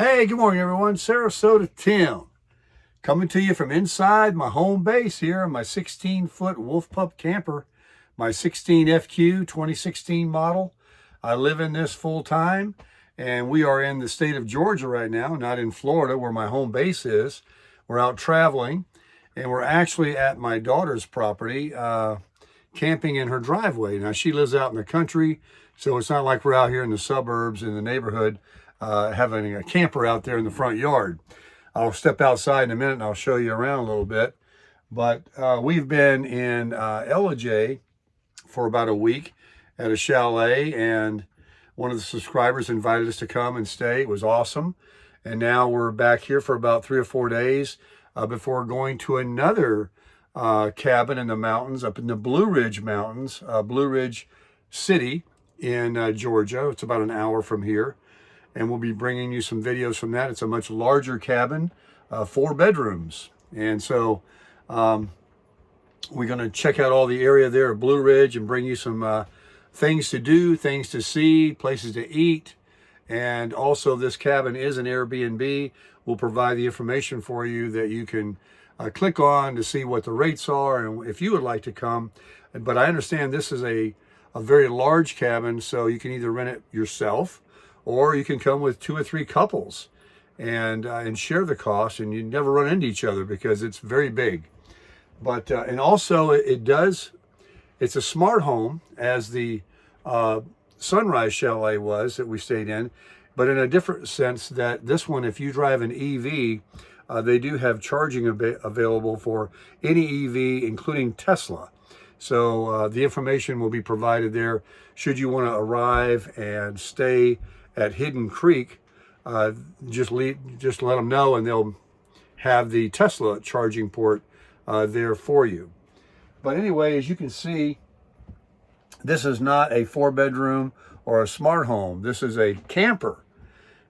Hey, good morning, everyone. Sarasota Tim coming to you from inside my home base here on my 16-foot Wolf Pup camper, my 16FQ 2016 model. I live in this full time, and we are in the state of Georgia right now, not in Florida where my home base is. We're out traveling, and we're actually at my daughter's property, camping in her driveway. Now, she lives out in the country, so it's not like we're out here in the suburbs in the neighborhood having a camper out there in the front yard. I'll step outside in a minute and I'll show you around a little bit. But we've been in LJ for about a week at a chalet, and one of the subscribers invited us to come and stay. It was awesome. And now we're back here for about 3 or 4 days before going to another cabin in the mountains, up in the Blue Ridge Mountains, Blue Ridge City in Georgia. It's about an hour from here. And we'll be bringing you some videos from that. It's a much larger cabin, 4 bedrooms. And so we're going to check out all the area there at Blue Ridge and bring you some things to do, things to see, places to eat. And also, this cabin is an Airbnb. We'll provide the information for you that you can click on to see what the rates are and if you would like to come. But I understand this is a very large cabin, so you can either rent it yourself, or you can come with 2 or 3 couples and share the cost, and you never run into each other because it's very big. But and also it's a smart home, as the Sunrise Chalet was that we stayed in, but in a different sense that this one, if you drive an EV, they do have charging available for any EV, including Tesla. So the information will be provided there should you want to arrive and stay at Hidden Creek. Just let them know, and they'll have the Tesla charging port there for you. But anyway, as you can see, this is not a 4-bedroom or a smart home. This is a camper.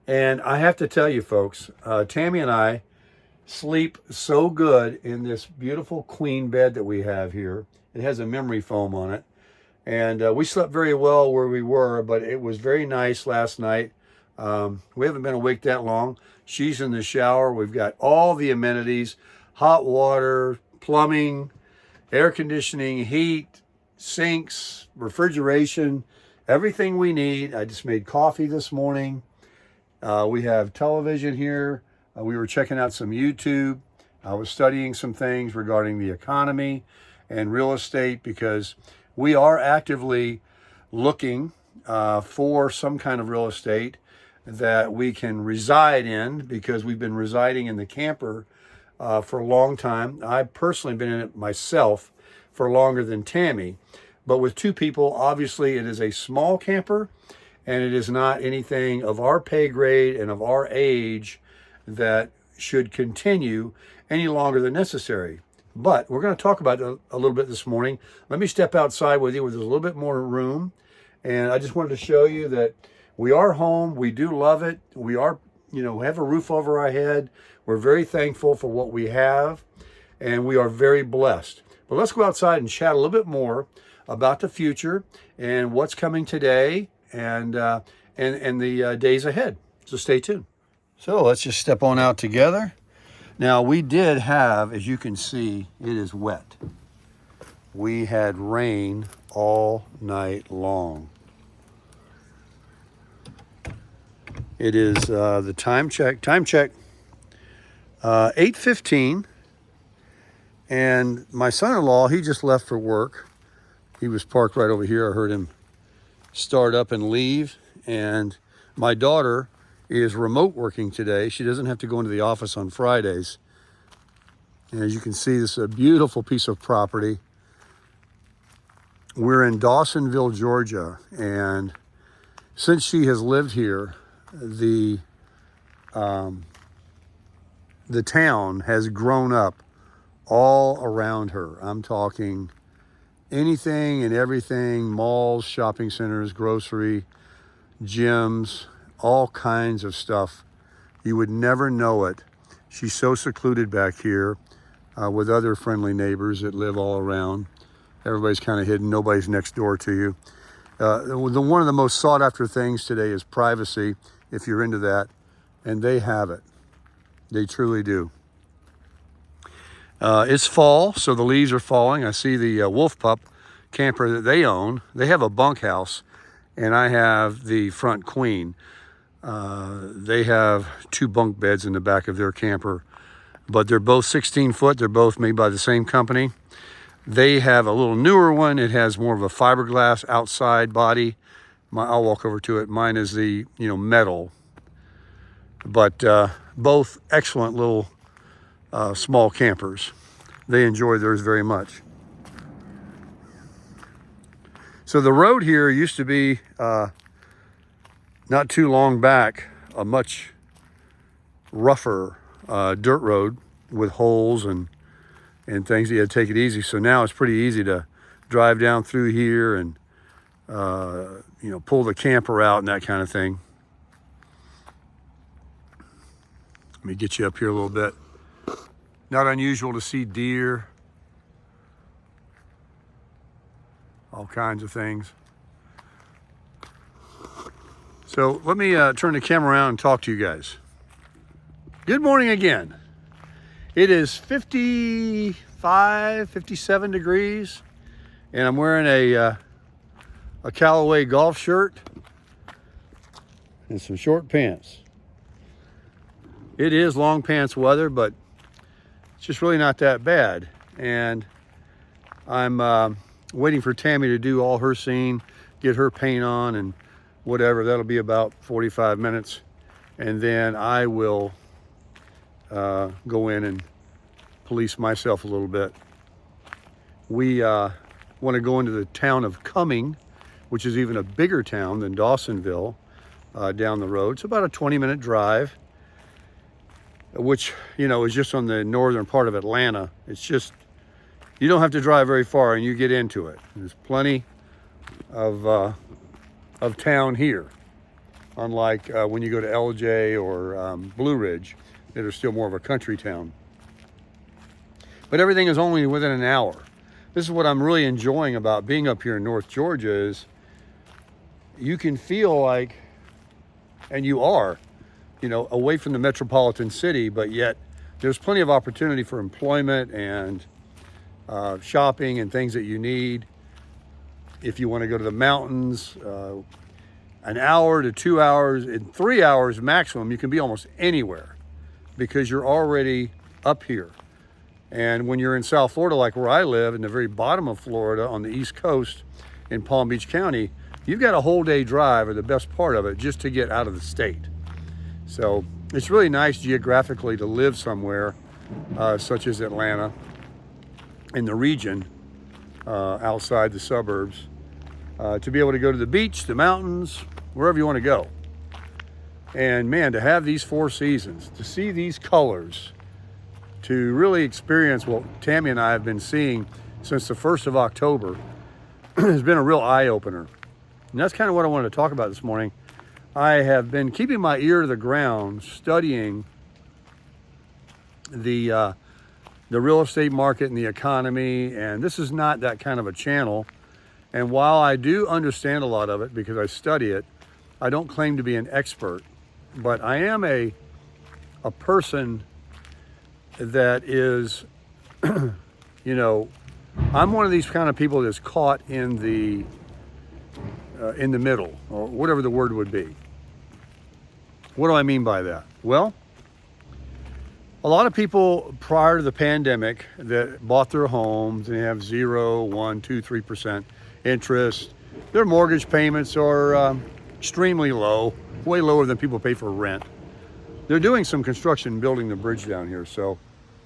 And I have to tell you, folks, Tammy and I sleep so good in this beautiful queen bed that we have here. It has a memory foam on it. And we slept very well where we were, but it was very nice last night. We haven't been awake that long. She's in the shower. We've got all the amenities: hot water, plumbing, air conditioning, heat, sinks, refrigeration, everything we need. I just made coffee this morning. We have television here. We were checking out some YouTube. I was studying some things regarding the economy and real estate, because we are actively looking for some kind of real estate that we can reside in, because we've been residing in the camper for a long time. I've personally been in it myself for longer than Tammy. But with 2 people, obviously it is a small camper, and it is not anything of our pay grade and of our age that should continue any longer than necessary. But we're going to talk about it a little bit this morning. Let me step outside with you where there's a little bit more room. And I just wanted to show you that we are home. We do love it. We are, have a roof over our head. We're very thankful for what we have, and we are very blessed. But let's go outside and chat a little bit more about the future and what's coming today and the days ahead. So stay tuned. So let's just step on out together. Now, we did have, as you can see, it is wet. We had rain all night long. It is the time check, 8:15. And my son-in-law, he just left for work. He was parked right over here. I heard him start up and leave. And my daughter is remote working today. She doesn't have to go into the office on Fridays. And as you can see, this is a beautiful piece of property. We're in Dawsonville, Georgia, and since she has lived here, the town has grown up all around her. I'm talking anything and everything: malls, shopping centers, grocery, gyms, all kinds of stuff. You would never know it. She's so secluded back here with other friendly neighbors that live all around. Everybody's kind of hidden. Nobody's next door to you. One of the most sought after things today is privacy, if you're into that. and they have it. They truly do. It's fall, so the leaves are falling. I see the Wolf Pup camper that they own. They have a bunkhouse, and I have the front queen. They have 2 bunk beds in the back of their camper, but they're both 16 foot. They're both made by the same company. They have a little newer one. It has more of a fiberglass outside body. I'll walk over to it. Mine is the, metal, but both excellent little small campers. They enjoy theirs very much. So the road here used to be, not too long back, a much rougher dirt road with holes and things. You had to take it easy. So now it's pretty easy to drive down through here and pull the camper out and that kind of thing. Let me get you up here a little bit. Not unusual to see deer, all kinds of things. So let me turn the camera around and talk to you guys. Good morning again. It is 55, 57 degrees, and I'm wearing a Callaway golf shirt and some short pants. It is long pants weather, but it's just really not that bad. And I'm waiting for Tammy to do all her scene, get her paint on and whatever. That'll be about 45 minutes. And then I will go in and police myself a little bit. We want to go into the town of Cumming, which is even a bigger town than Dawsonville, down the road. It's about a 20-minute drive, which, is just on the northern part of Atlanta. It's just, you don't have to drive very far and you get into it. There's plenty of town here, unlike when you go to LJ or Blue Ridge, that are still more of a country town. But everything is only within an hour. This is what I'm really enjoying about being up here in North Georgia is you can feel like, and you are, away from the metropolitan city, but yet there's plenty of opportunity for employment and shopping and things that you need. If you want to go to the mountains, an hour to 2 hours, in 3 hours maximum, you can be almost anywhere because you're already up here. And when you're in South Florida, like where I live, in the very bottom of Florida on the East Coast in Palm Beach County, you've got a whole day drive, or the best part of it, just to get out of the state. So it's really nice geographically to live somewhere such as Atlanta, in the region, outside the suburbs, to be able to go to the beach, the mountains, wherever you want to go. And man, to have these 4 seasons, to see these colors, to really experience what Tammy and I have been seeing since the 1st of October has been a real eye-opener. And that's kind of what I wanted to talk about this morning. I have been keeping my ear to the ground, studying the real estate market and the economy, and this is not that kind of a channel. And while I do understand a lot of it because I study it, I don't claim to be an expert, but I am a person that is, I'm one of these kind of people that's caught in the middle, or whatever the word would be. What do I mean by that? Well, a lot of people prior to the pandemic that bought their homes and have 0, 1, 2, 3% interest, their mortgage payments are extremely low, way lower than people pay for rent. They're doing some construction building the bridge down here, so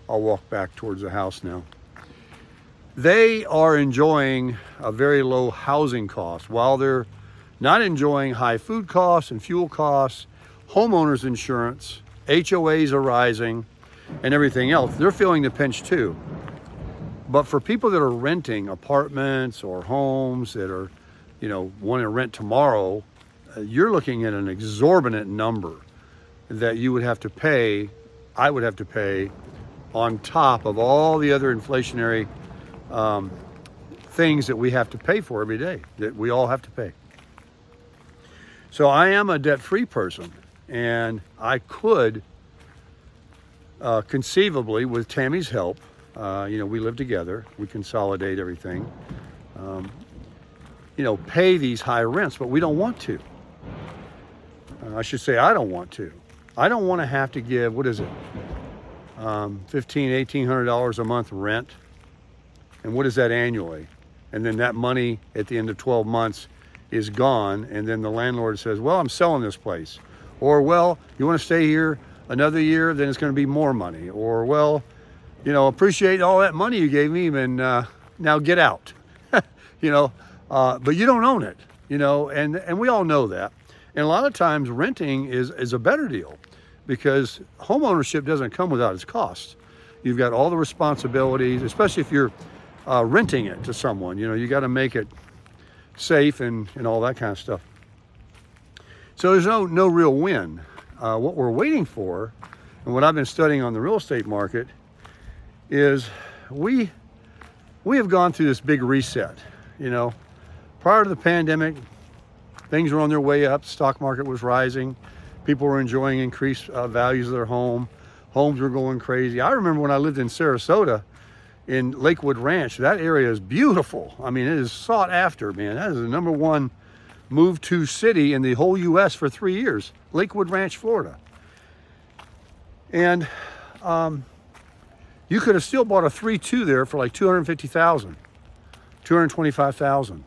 I'll walk back towards the house now. They are enjoying a very low housing cost while they're not enjoying high food costs and fuel costs, homeowners insurance, HOAs are rising, and everything else. They're feeling the pinch too. But for people that are renting apartments or homes that are, want to rent tomorrow, you're looking at an exorbitant number that you would have to pay, I would have to pay, on top of all the other inflationary things that we have to pay for every day, that we all have to pay. So I am a debt-free person, And I could conceivably, with Tammy's help, we live together, we consolidate everything, pay these high rents, but we don't want to. I should say I don't want to. I don't want to have to give, what is it, $1,800 a month rent. And what is that annually? And then that money at the end of 12 months is gone. And then the landlord says, well, I'm selling this place. Or, well, you want to stay here another year, then it's going to be more money. Or, well, appreciate all that money you gave me, and now get out. But you don't own it, and we all know that. And a lot of times renting is a better deal, because home ownership doesn't come without its costs. You've got all the responsibilities, especially if you're renting it to someone. You got to make it safe and all that kind of stuff. So there's no real win. What we're waiting for, and what I've been studying on the real estate market, is we have gone through this big reset. Prior to the pandemic, things were on their way up. The stock market was rising. People were enjoying increased values of their home. Homes were going crazy. I remember when I lived in Sarasota, in Lakewood Ranch. That area is beautiful. I mean, it is sought after, man. That is the #1 move to city in the whole U.S. for 3 years. Lakewood Ranch, Florida. And you could have still bought a 3-2 there for like $250,000, $225,000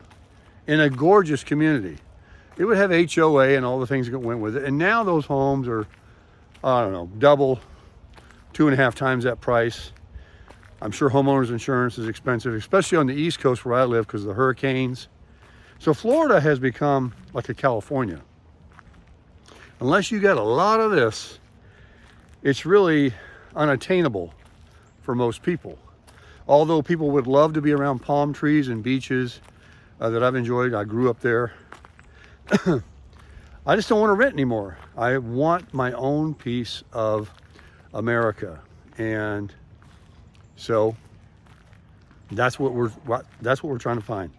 in a gorgeous community. It would have HOA and all the things that went with it. And now those homes are, I don't know, double, 2.5 times that price. I'm sure homeowners insurance is expensive, especially on the East Coast where I live because of the hurricanes. So Florida has become like a California. Unless you got a lot of this, it's really unattainable for most people. Although people would love to be around palm trees and beaches that I've enjoyed. I grew up there. I just don't want to rent anymore. I want my own piece of America. And so that's what we're trying to find.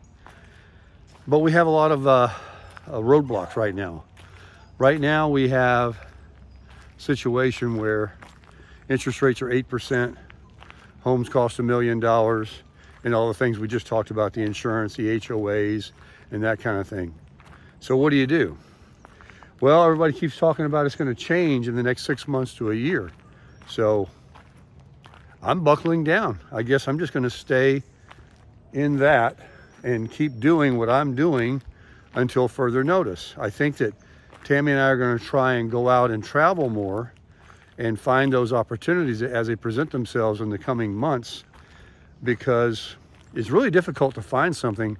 But we have a lot of roadblocks right now. Right now we have a situation where interest rates are 8%, homes cost $1 million, and all the things we just talked about, the insurance, the HOAs, and that kind of thing. So what do? Well, everybody keeps talking about it's going to change in the next 6 months to a year. So I'm buckling down. I guess I'm just going to stay in that and keep doing what I'm doing until further notice. I think that Tammy and I are going to try and go out and travel more and find those opportunities as they present themselves in the coming months, because it's really difficult to find something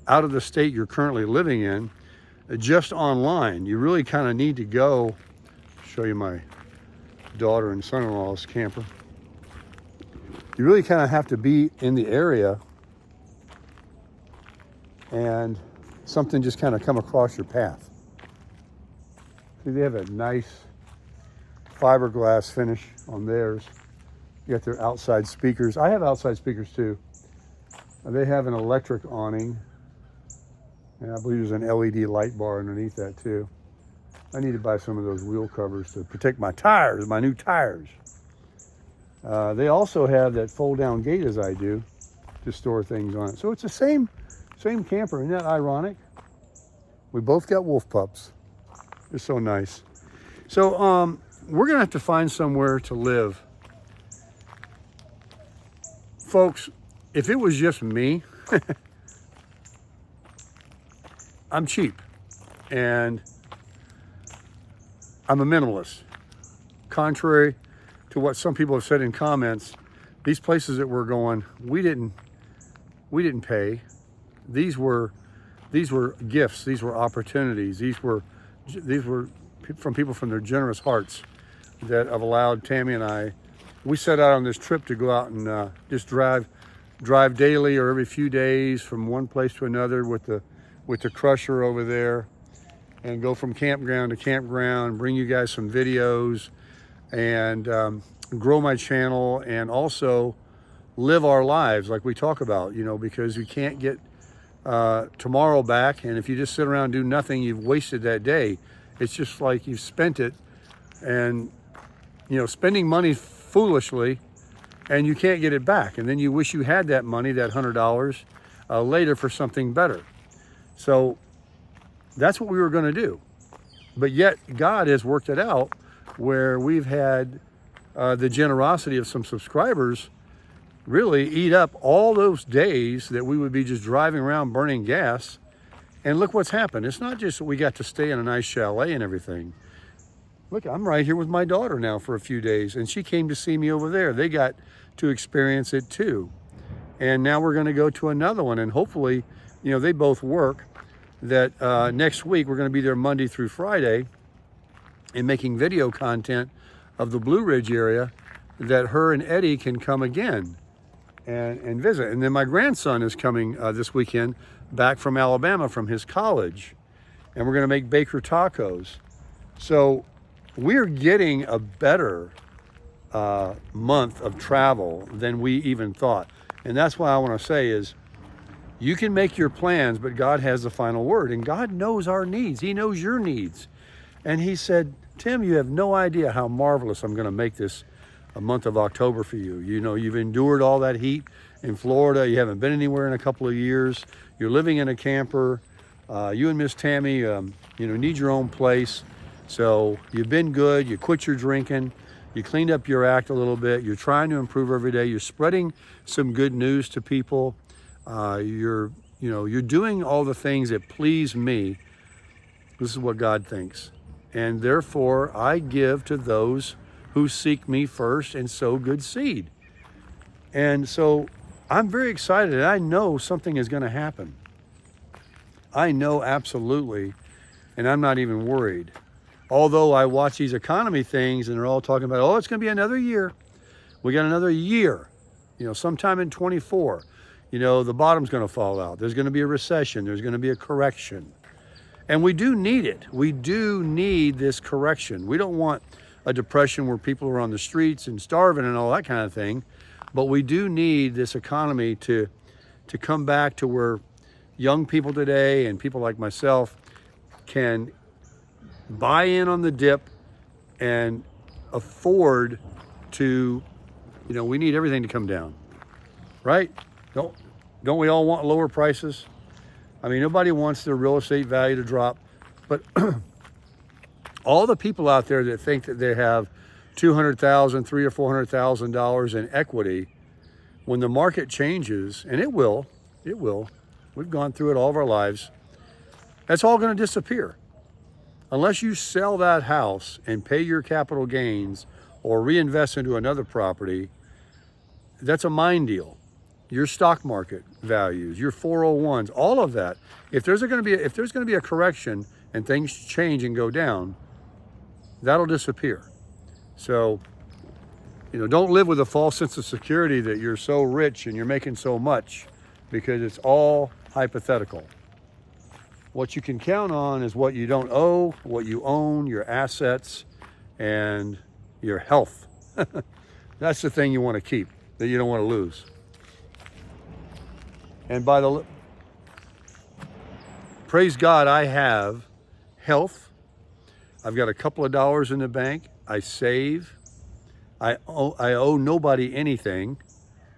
out of the state you're currently living in just online. You really kind of need to go. Show you my daughter and son-in-law's camper. You really kind of have to be in the area and something just kind of come across your path. See, they have a nice fiberglass finish on theirs. You got their outside speakers. I have outside speakers too. They have an electric awning, and I believe there's an LED light bar underneath that too. I need to buy some of those wheel covers to protect my tires, my new tires. They also have that fold-down gate as I do to store things on it. So it's the same camper. Isn't that ironic? We both got wolf pups. They're so nice. So we're going to have to find somewhere to live. Folks, if it was just me, I'm cheap and I'm a minimalist. Contrary to what some people have said in comments, these places that we're going, we didn't pay. These were gifts. These were opportunities. These were from people from their generous hearts that have allowed Tammy and I. We set out on this trip to go out and just drive daily or every few days from one place to another with the crusher over there, and go from campground to campground, bring you guys some videos, and grow my channel, and also live our lives like we talk about, because you can't get tomorrow back. And if you just sit around and do nothing, you've wasted that day. It's just like you've spent it and, you know, spending money foolishly and you can't get it back. And then you wish you had that money, that $100, later for something better. So that's what we were going to do. But yet God has worked it out where we've had the generosity of some subscribers really eat up all those days that we would be just driving around burning gas. And look what's happened. It's not just that we got to stay in a nice chalet and everything. Look, I'm right here with my daughter now for a few days, and she came to see me over there. They got to experience it too. And now we're going to go to another one, and hopefully, you know, they both work. That next week we're going to be there Monday through Friday and making video content of the Blue Ridge area, that her and Eddie can come again and visit. And then my grandson is coming this weekend back from Alabama from his college, and we're going to make Baker tacos. So we're getting a better month of travel than we even thought. And that's why I want to say is, you can make your plans, but God has the final word, and God knows our needs. He knows your needs. And he said, Tim, you have no idea how marvelous I'm going to make this a month of October for you. You know, you've endured all that heat in Florida. You haven't been anywhere in a couple of years. You're living in a camper. You and Miss Tammy, you know, need your own place. So you've been good. You quit your drinking. You cleaned up your act a little bit. You're trying to improve every day. You're spreading some good news to people. You're doing all the things that please me. This is what God thinks. And therefore, I give to those who seek me first and sow good seed. And so I'm very excited. And I know something is going to happen. I know absolutely. And I'm not even worried. Although I watch these economy things and they're all talking about, oh, it's going to be another year. We got another year, you know, sometime in 24. You know, the bottom's going to fall out. There's going to be a recession. There's going to be a correction. And we do need it. We do need this correction. We don't want a depression where people are on the streets and starving and all that kind of thing. But we do need this economy to come back to where young people today and people like myself can buy in on the dip and afford to, you know, we need everything to come down, right? Don't we all want lower prices? I mean, nobody wants their real estate value to drop, but all the people out there that think that they have $200,000, $300,000 or $400,000 in equity, when the market changes, and it will, we've gone through it all of our lives, that's all going to disappear. Unless you sell that house and pay your capital gains or reinvest into another property, that's a mind deal. Your stock market values, your 401s, all of that. If there's going to be a correction and things change and go down, that'll disappear. So, you know, don't live with a false sense of security that you're so rich and you're making so much, because it's all hypothetical. What you can count on is what you don't owe, what you own, your assets, and your health. That's the thing you want to keep, that you don't want to lose. And praise God, I have health. I've got a couple of dollars in the bank. I save. I owe nobody anything,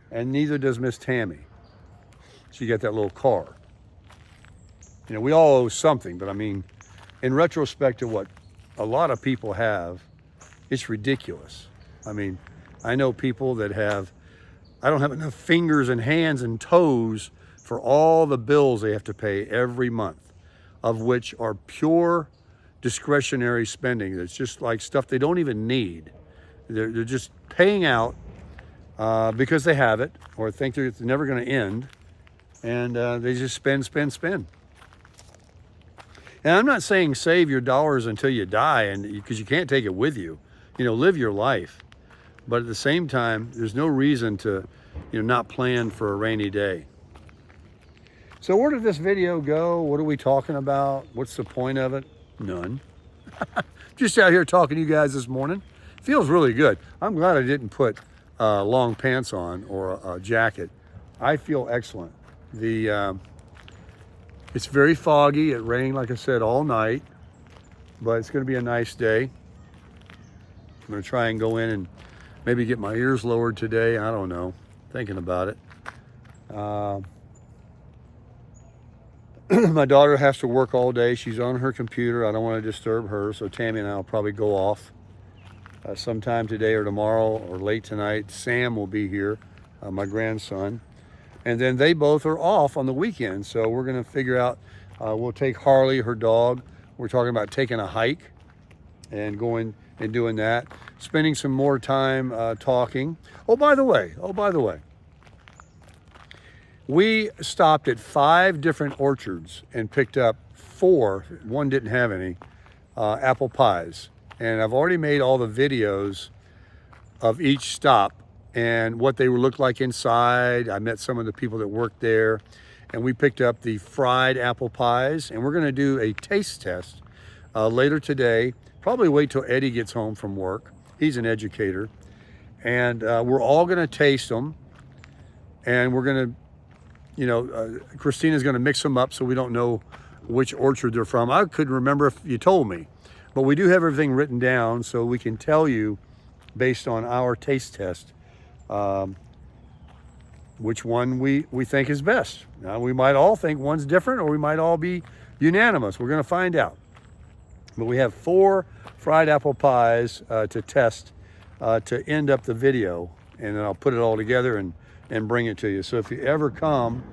and neither does Miss Tammy. She got that little car. You know, we all owe something, but I mean, in retrospect to what a lot of people have, it's ridiculous. I mean, I know people that I don't have enough fingers and hands and toes for all the bills they have to pay every month, of which are pure discretionary spending. It's just like stuff they don't even need. They're just paying out because they have it or think it's never going to end, and they just spend. And I'm not saying save your dollars until you die, and because you can't take it with you. You know, live your life. But at the same time, there's no reason to, you know, not plan for a rainy day. So where did this video go? What are we talking about? What's the point of it? None. Just out here talking to you guys this morning. Feels really good. I'm glad I didn't put long pants on or a jacket. I feel excellent. It's very foggy. It rained, like I said, all night, but it's going to be a nice day. I'm going to try and go in and maybe get my ears lowered today. I don't know. Thinking about it. My daughter has to work all day. She's on her computer. I don't want to disturb her, so Tammy and I will probably go off sometime today or tomorrow or late tonight. Sam will be here, my grandson. And then they both are off on the weekend, so we're going to figure out, we'll take Harley, her dog. We're talking about taking a hike and going and doing that. Spending some more time talking. Oh, by the way. We stopped at 5 different orchards and picked up 4, one didn't have any, apple pies. And I've already made all the videos of each stop and what they looked like inside. I met some of the people that worked there, and we picked up the fried apple pies, and we're gonna do a taste test later today. Probably wait till Eddie gets home from work. He's an educator. And we're all gonna taste them, and we're gonna, Christina's gonna mix them up so we don't know which orchard they're from. I couldn't remember if you told me, but we do have everything written down so we can tell you based on our taste test which one we think is best. Now, we might all think one's different, or we might all be unanimous. We're gonna find out. But we have 4 fried apple pies to test to end up the video, and then I'll put it all together and bring it to you. So if you ever come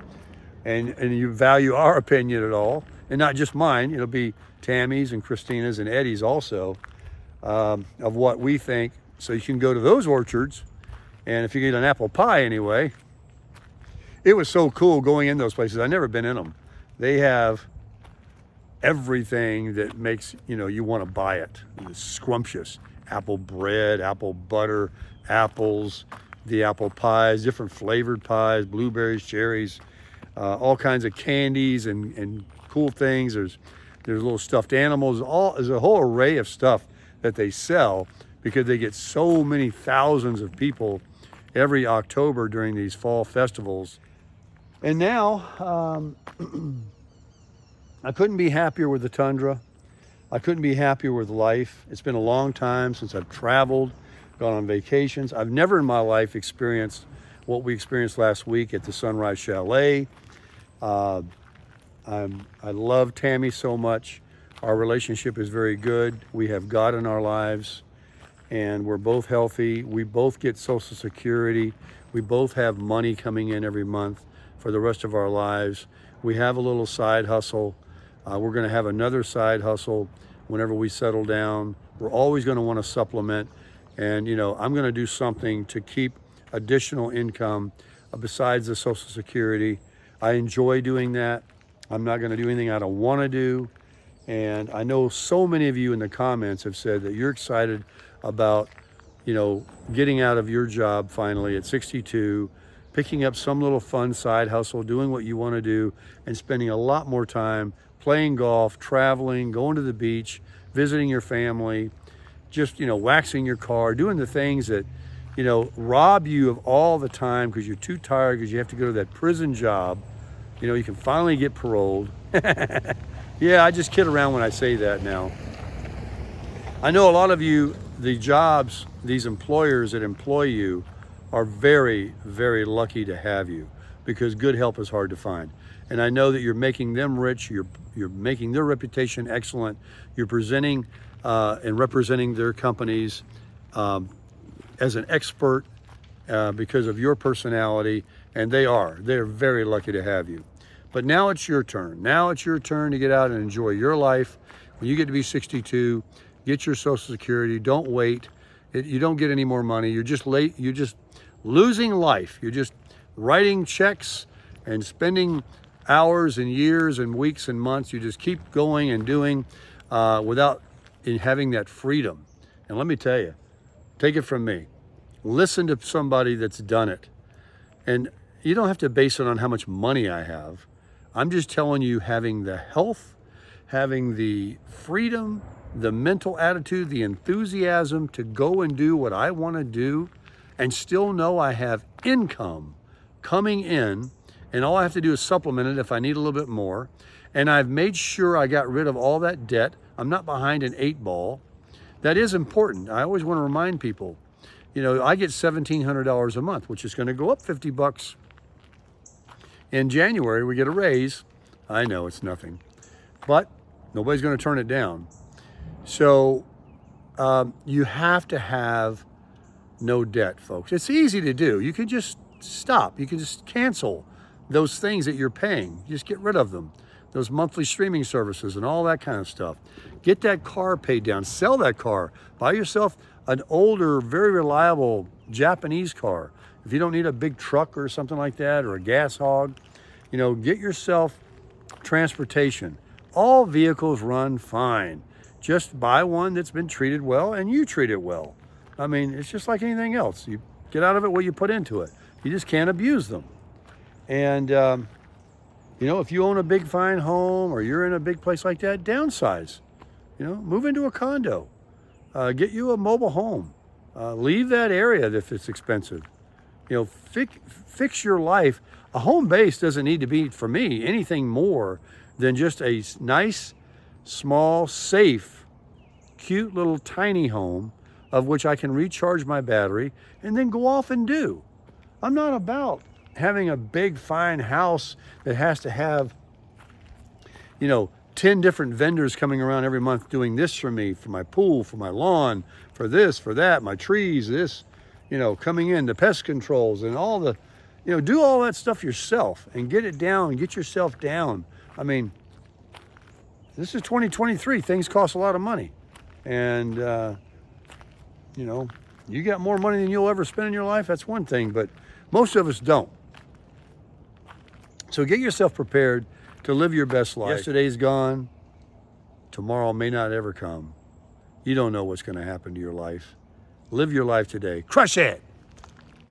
and you value our opinion at all, and not just mine, it'll be Tammy's and Christina's and Eddie's also, of what we think. So you can go to those orchards, and if you get an apple pie anyway, it was so cool going in those places. I've never been in them. They have everything that makes, you want to buy it. It's scrumptious. Apple bread, apple butter, apples, the apple pies, different flavored pies, blueberries, cherries, all kinds of candies and cool things. There's little stuffed animals. There's a whole array of stuff that they sell because they get so many thousands of people every October during these fall festivals. And now, I couldn't be happier with the tundra. I couldn't be happier with life. It's been a long time since I've traveled, gone on vacations. I've never in my life experienced what we experienced last week at the Sunrise Chalet. I love Tammy so much. Our relationship is very good. We have God in our lives, and we're both healthy. We both get Social Security. We both have money coming in every month for the rest of our lives. We have a little side hustle. We're going to have another side hustle whenever we settle down. We're always going to want to supplement. And, I'm going to do something to keep additional income besides the Social Security. I enjoy doing that. I'm not going to do anything I don't want to do. And I know so many of you in the comments have said that you're excited about, getting out of your job finally at 62, picking up some little fun side hustle, doing what you want to do, and spending a lot more time playing golf, traveling, going to the beach, visiting your family, just, waxing your car, doing the things that, rob you of all the time because you're too tired because you have to go to that prison job. You can finally get paroled. Yeah, I just kid around when I say that now. I know a lot of you, the jobs, these employers that employ you are very, very lucky to have you because good help is hard to find. And I know that you're making them rich, you're making their reputation excellent, you're presenting and representing their companies as an expert because of your personality, and they're very lucky to have you. But now it's your turn. Now it's your turn to get out and enjoy your life. When you get to be 62, get your Social Security, don't wait. You don't get any more money, you're just late, you're just losing life. You're just writing checks and spending hours and years and weeks and months. You just keep going and doing without having that freedom. And let me tell you, take it from me. Listen to somebody that's done it. And you don't have to base it on how much money I have. I'm just telling you, having the health, having the freedom, the mental attitude, the enthusiasm to go and do what I want to do and still know I have income coming in, and all I have to do is supplement it if I need a little bit more. And I've made sure I got rid of all that debt. I'm not behind an 8 ball. that is important. I always want to remind people, you know, I get $1,700 a month, which is going to go up 50 bucks in January. We get a raise. I know it's nothing, but nobody's going to turn it down. So you have to have no debt, folks. It's easy to do. You can just stop. You can just cancel those things that you're paying. Just get rid of them. Those monthly streaming services and all that kind of stuff. Get that car paid down. Sell that car. Buy yourself an older, very reliable Japanese car. If you don't need a big truck or something like that, or a gas hog, you know, get yourself transportation. All vehicles run fine. Just buy one that's been treated well and you treat it well. I mean, it's just like anything else. You get out of it what you put into it. You just can't abuse them. And, you know, if you own a big fine home or you're in a big place like that, downsize. You know, move into a condo. Get you a mobile home. Leave that area if it's expensive. You know, fix your life. A home base doesn't need to be, for me, anything more than just a nice, small, safe, cute little tiny home of which I can recharge my battery and then go off and do. I'm not about having a big, fine house that has to have, you know, 10 different vendors coming around every month doing this for me, for my pool, for my lawn, for this, for that, my trees, this, you know, coming in, the pest controls and all the, you know, do all that stuff yourself and get it down, get yourself down. I mean, this is 2023. Things cost a lot of money. And, you know, you got more money than you'll ever spend in your life. That's one thing, but most of us don't. So get yourself prepared to live your best life. Yesterday's gone. Tomorrow may not ever come. You don't know what's going to happen to your life. Live your life today. Crush it.